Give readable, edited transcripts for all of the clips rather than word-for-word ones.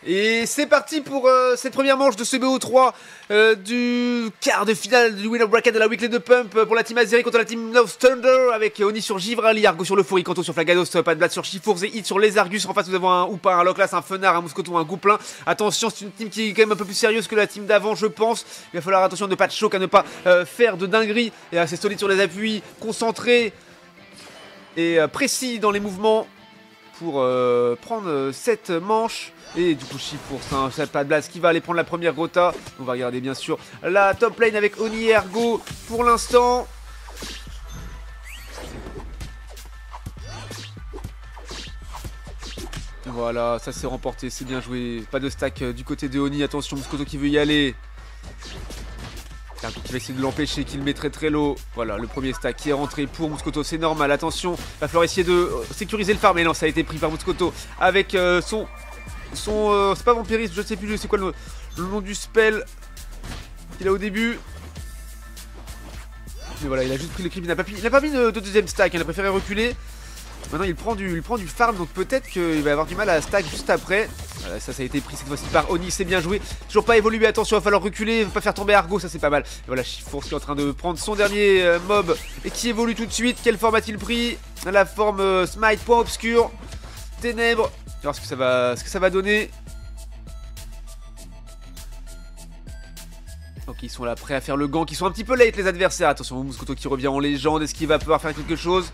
Et c'est parti pour cette première manche de ce BO3 du quart de finale du winner bracket de la weekly de Pump pour la team Azeri contre la team North Thunder avec Oni sur Givrali, Argo sur le Foury, Kanto sur Flagados, Pas de Blade sur Chifours et Hit sur les Argus. En face nous avons un Oupa, un Loclas, un Fenard, un Mouscoto, un Gouplin. Attention, c'est une team qui est quand même un peu plus sérieuse que la team d'avant, je pense. Il va falloir attention de ne pas de choc, à ne pas faire de dinguerie. Et assez solide sur les appuis, concentré et précis dans les mouvements pour prendre cette manche. Et du coup Chifours, hein, Pas de Blast qui va aller prendre la première Rota. On va regarder bien sûr la top lane avec Oni et Ergo pour l'instant. Voilà, ça s'est remporté, c'est bien joué. Pas de stack du côté de Oni, attention Mouscoto qui veut y aller. Ergo qui va essayer de l'empêcher, qui le met très low. Voilà, le premier stack qui est rentré pour Mouscoto, c'est normal, attention. Il va falloir essayer de sécuriser le farm, mais non, ça a été pris par Mouscoto avec son c'est pas vampirisme, je sais plus c'est quoi le nom du spell qu'il a au début. Mais voilà, il a juste pris le creep, il n'a pas mis de deuxième stack, il a préféré reculer. Maintenant il prend du farm, donc peut-être qu'il va avoir du mal à stack juste après. Voilà, ça a été pris cette fois-ci par Oni, c'est bien joué. Toujours pas évolué, attention, il va falloir reculer, pas faire tomber Argo, ça c'est pas mal. Et voilà, Chifours qui est en train de prendre son dernier mob et qui évolue tout de suite. Quelle forme a-t-il pris? La forme Smite, point obscur, ténèbres. On va voir ce que ça va donner. Ok, ils sont là prêts à faire le gank. Ils sont un petit peu late les adversaires. Attention, Mouscoto qui revient en légende. Est-ce qu'il va pouvoir faire quelque chose?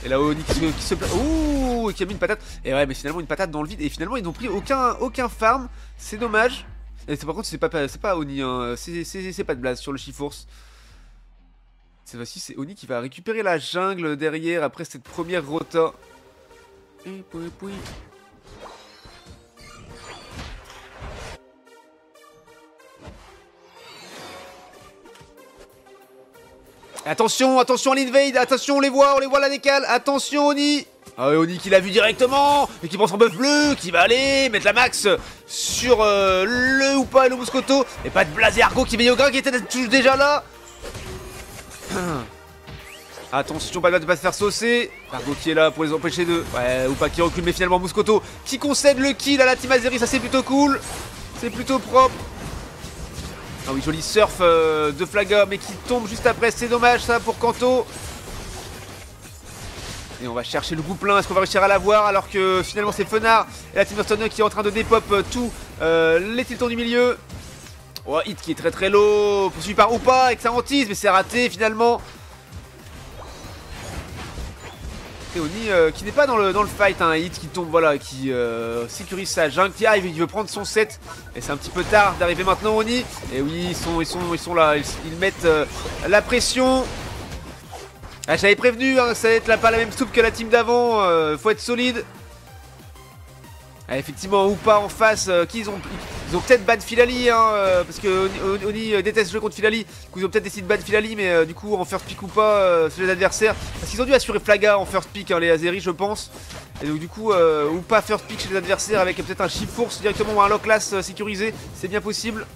Et là, Oni qui se place. Ouh, qui a mis une patate. Et ouais, mais finalement, une patate dans le vide. Et finalement, ils n'ont pris aucun farm. C'est dommage. Et par contre, c'est pas Oni. Hein. C'est pas de blase sur le Chifours. Cette fois-ci, c'est Oni qui va récupérer la jungle derrière après cette première rota. Et puis. Attention, attention à l'invade, attention, on les voit la décale, attention Oni. Ah ouais, Oni qui l'a vu directement, et qui pense en bœuf bleu, qui va aller mettre la max sur le Oupa et le Mouscoto. Et pas de Blaze et Argo qui veille au grain, qui était déjà là. Attention, pas de pas se faire saucer. Argo qui est là pour les empêcher de... Ouais, Oupa qui recule, mais finalement Mouscoto qui concède le kill à la team Azeri, ça c'est plutôt cool. C'est plutôt propre. Ah oui, joli surf de Flaga, mais qui tombe juste après, c'est dommage ça pour Kanto. Et on va chercher le Gouplin, est-ce qu'on va réussir à l'avoir alors que finalement c'est Fenard et la team North qui est en train de dépop tous les tiltons du milieu. Oh, Hit qui est très low, poursuivi par Oupa avec sa hantise, mais c'est raté finalement. Et Oni qui n'est pas dans le fight, hein, Hit qui tombe, voilà, qui sécurise sa jungle, qui arrive, il veut prendre son set. Et c'est un petit peu tard d'arriver maintenant Oni. Et oui, ils sont là, ils mettent la pression. Ah, j'avais prévenu, hein, ça va être pas la même soupe que la team d'avant, faut être solide. Ah, effectivement, Oupa en face, ils ont peut-être ban Filali, hein, parce que Oni déteste jouer contre Filali. Du coup, ils ont peut-être décidé de ban Filali, mais du coup, en first pick ou pas, c'est les adversaires. Parce qu'ils ont dû assurer Flaga en first pick, hein, les Azeri, je pense. Et donc, du coup, ou pas first pick chez les adversaires avec peut-être un Chifours directement ou un Loclas sécurisé, c'est bien possible.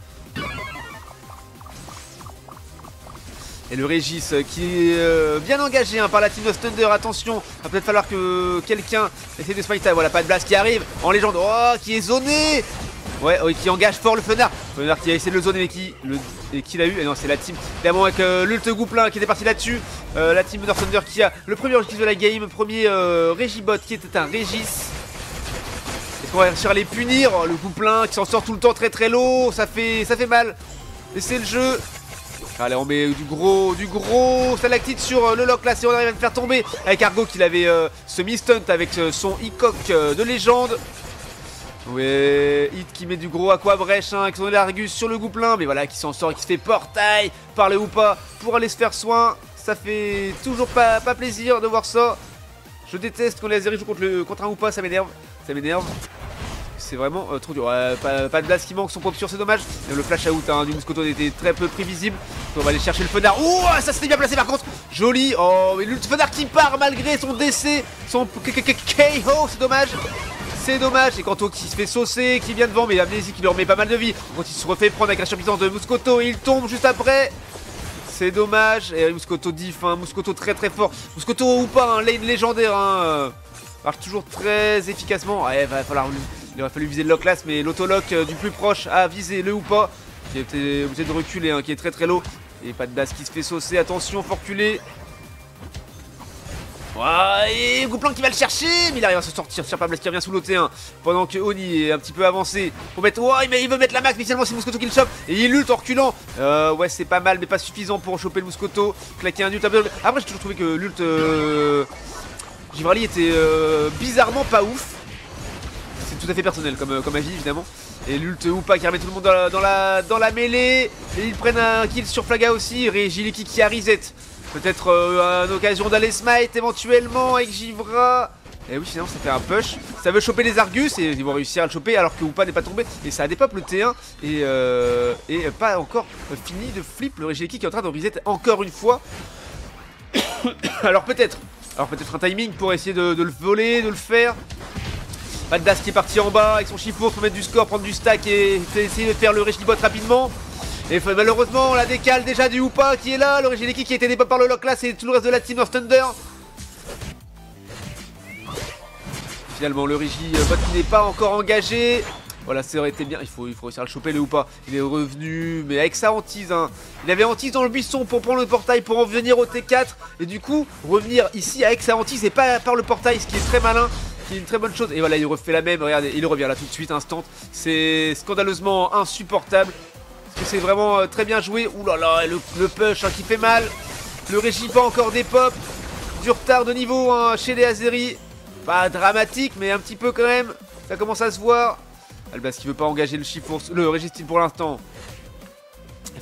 Et le Régis qui est bien engagé, hein, par la team of Thunder, attention, il va peut-être falloir que quelqu'un essaie de smite. Voilà, pas de blast qui arrive en légende, oh, qui est zoné. Ouais, qui engage fort le Fenard. Fenard qui a essayé de le zoner, mais qui l'a eu. Et non, c'est la team, évidemment, avec l'ult Gouplin qui était parti là-dessus. La team North Thunder qui a le premier objectif de la game, premier Régibot qui était un Régis. Est-ce qu'on va réussir à les punir? Le Gouplin qui s'en sort tout le temps très low, ça fait mal. Et c'est le jeu. Allez, on met du gros stalactite sur le Loclas et on arrive à le faire tomber avec Argo qui l'avait semi-stunt avec son e-cock de légende. Ouais, Hit qui met du gros aquabrèche, hein, avec son Argus sur le Gouplin, mais voilà, qui s'en sort, qui se fait portail par le Oupa pour aller se faire soin. Ça fait toujours pas plaisir de voir ça. Je déteste quand les Azeri jouent contre un Oupa, ça m'énerve. C'est vraiment trop dur. Ouais, pas de blast qui manque, son pop sur, c'est dommage. Et le flash out, hein, du Mouscoto était très peu prévisible. On va aller chercher le Fenard. Ouh, ça c'était bien placé par contre. Joli. Oh, mais le Fenard qui part malgré son décès. Son KO, c'est dommage. C'est dommage. Et Kanto qui se fait saucer, qui vient devant, mais Amnésie qui lui remet pas mal de vie. Quand il se refait prendre avec la surpuissance de Mouscoto, il tombe juste après. C'est dommage. Et Mouscoto diff, hein, Mouscoto très fort. Mouscoto ou pas, un lane légendaire, hein, marche toujours très efficacement. Ouais, va falloir Il aurait fallu viser le lock last, mais l'autolock du plus proche a visé le Hoopa, qui a été obligé de reculer, hein, qui est très low. Et pas de base qui se fait saucer, attention, faut reculer. Ouais, et Gouplan qui va le chercher, mais il arrive à se sortir. Blast qui revient sous l'OT1 pendant que Oni est un petit peu avancé pour mettre. Ouais, il veut mettre la max, mais finalement c'est Mouscoto qui le chope et il ult en reculant. Ouais, c'est pas mal, mais pas suffisant pour choper le Mouscoto. Claquer un ult. Après, j'ai toujours trouvé que l'ult Givrali était bizarrement pas ouf. C'est tout à fait personnel comme avis, évidemment. Et l'ult Hoopa qui remet tout le monde dans la mêlée. Et ils prennent un kill sur Flaga aussi. Regiliki qui a reset. Peut-être une occasion d'aller smite éventuellement avec Givra. Et oui, finalement ça fait un push. Ça veut choper les Argus et ils vont réussir à le choper alors que Hoopa n'est pas tombé. Et ça a dépop le T1 et pas encore fini de flip le Regiliki qui est en train de reset encore une fois. Alors peut-être un timing pour essayer de le voler, de le faire. Paddas qui est parti en bas avec son Chifour pour mettre du score, prendre du stack et essayer de faire le Regibot rapidement. Et malheureusement, on la décale déjà du Hoopa qui est là. Le Regiliki qui a été dépop par le lock là, c'est tout le reste de la team North Thunder. Finalement, le Regibot qui n'est pas encore engagé. Voilà, ça aurait été bien. Il faut réussir à le choper, le Hoopa. Il est revenu, mais avec sa hantise. Hein. Il avait hantise dans le buisson pour prendre le portail, pour en venir au T4. Et du coup, revenir ici avec sa hantise et pas par le portail, ce qui est très malin. Qui est une très bonne chose. Et voilà, il refait la même. Regardez, il revient là tout de suite, instant. C'est scandaleusement insupportable. C'est vraiment très bien joué. Ouh là là, le push hein, qui fait mal. Le Régi pas encore des pop. Du retard de niveau hein, chez les Azeri. Pas dramatique, mais un petit peu quand même. Ça commence à se voir. Albas qui veut pas engager le Régistyle pour l'instant.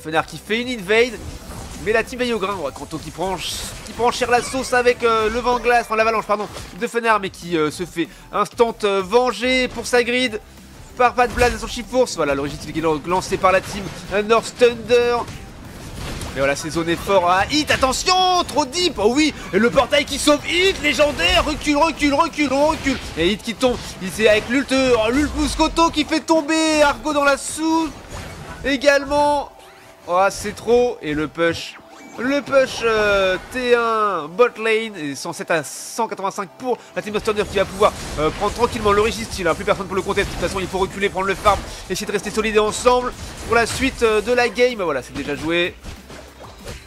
Fenard qui fait une invade. Mais la team veille au grain. Ouais, Kanto qui prend cher la sauce avec le vent glace, enfin l'avalanche pardon, de Fenard, mais qui se fait instant venger pour sa grid. Par pas de blase à son Chifours. Voilà, le Registyle qui est lancé par la team North Thunder. Et voilà, c'est zoné fort à Hit. Attention, trop deep. Oh oui, et le portail qui sauve Hit, légendaire. Recule. Et Hit qui tombe. C'est avec l'ult Mouscoto qui fait tomber Argo dans la soupe. Également. Oh, c'est trop. Et le push. T1 bot lane et 107 à 185 pour la team Thunder qui va pouvoir prendre tranquillement le Registyle, hein, plus personne pour le contest. De toute façon il faut reculer, prendre le farm, essayer de rester solide ensemble pour la suite de la game. Voilà, c'est déjà joué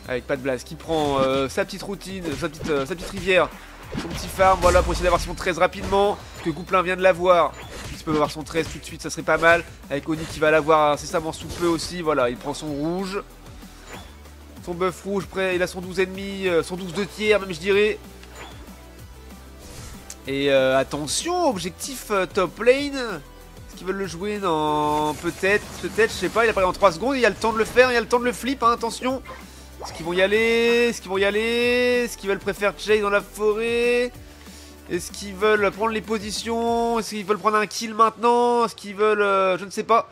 avec Pat Blast qui prend sa petite routine, sa petite rivière, son petit farm, voilà, pour essayer d'avoir son 13 rapidement, parce que Gouplin vient de l'avoir. S'il peut avoir son 13 tout de suite, ça serait pas mal. Avec Oni qui va l'avoir incessamment sous peu aussi. Voilà, il prend son rouge. Son buff rouge, prêt, il a son 12 ennemis, son 12 de tiers même je dirais. Et attention, objectif top lane. Est-ce qu'ils veulent le jouer? Non, peut-être, je sais pas, il apparaît en 3 secondes, il y a le temps de le faire, il y a le temps de le flip, hein, attention. Est-ce qu'ils vont y aller? Est-ce qu'ils veulent préférer chase dans la forêt? Est-ce qu'ils veulent prendre les positions? Est-ce qu'ils veulent prendre un kill maintenant? Est-ce qu'ils veulent... je ne sais pas.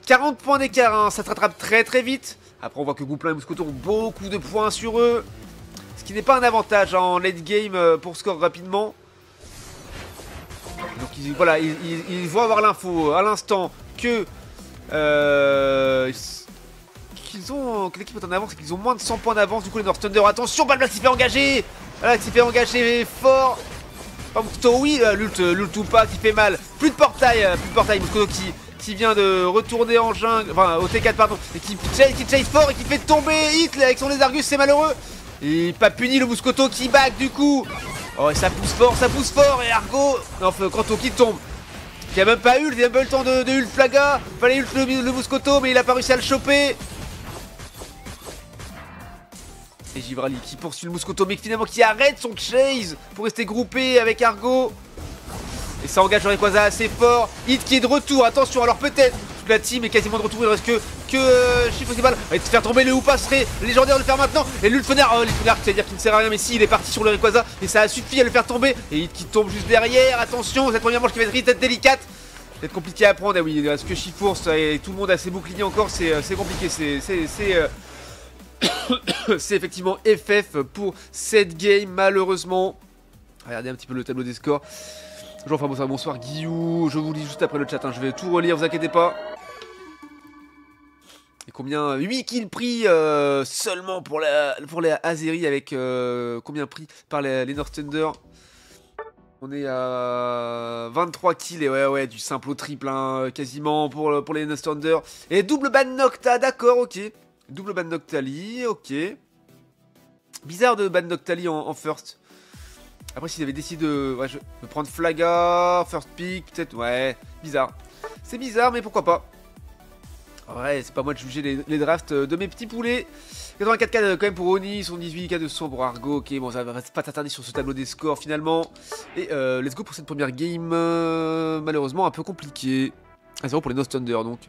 40 points d'écart, hein, ça se rattrape très vite. Après on voit que Gouplin et Mouscoto ont beaucoup de points sur eux. Ce qui n'est pas un avantage hein, en late game pour score rapidement. Donc voilà, ils vont avoir l'info à l'instant que... que l'équipe est en avance et qu'ils ont moins de 100 points d'avance. Du coup les North Thunder, attention, Balblas s'y fait engager. Voilà, s'y fait engager fort. Pas Mouscoto, oui, l'ult ou pas qui fait mal. Plus de portail, Mouscoto qui vient de retourner en jungle, enfin au T4 pardon, et qui chase fort et qui fait tomber Hit avec son Lézargus, c'est malheureux. Et pas puni le Mouscoto qui back du coup. Oh et ça pousse fort et Argo, non Kanto qui tombe. Qui a même pas ult, il a même pas eu le temps de ult Flaga. Fallait ult le Mouscoto mais il a pas réussi à le choper. Et Givrali qui poursuit le Mouscoto mais finalement qui arrête son chase pour rester groupé avec Argo. Et ça engage le Rayquaza assez fort. Hit qui est de retour, attention, alors peut-être toute la team est quasiment de retour, il reste que Chiffre qui balle. Et de faire tomber le Hoopa serait légendaire de le faire maintenant. Et lui le Fenard, c'est-à-dire qu'il ne sert à rien, mais si il est parti sur le Rayquaza et ça a suffi à le faire tomber. Et Hit qui tombe juste derrière, attention, cette première manche qui va être délicate. C'est compliqué à prendre, et oui, il reste que Chifours et tout le monde a ses boucliers encore, c'est compliqué, c'est effectivement FF pour cette game malheureusement. Regardez un petit peu le tableau des scores. Bonsoir Guillou, je vous lis juste après le chat, hein. Je vais tout relire, vous inquiétez pas. Et combien 8 kills pris seulement pour les Azeri avec combien pris par les North Thunder. On est à 23 kills et ouais, du simple au triple, hein, quasiment pour les Nos Thunder. Et double ban Nocta, d'accord, ok. Double ban Noctali, ok. Bizarre de ban Noctali en first. Après, s'ils avaient décidé de prendre Flaga, first pick, peut-être, ouais, bizarre. C'est bizarre, mais pourquoi pas. Ouais, c'est pas moi de juger les drafts de mes petits poulets. 84k quand même pour Oni, 118k de son pour Argo. Ok, bon, ça va pas t'attarder sur ce tableau des scores finalement. Et let's go pour cette première game, malheureusement un peu compliquée. 1-0 pour les Nos Thunder donc.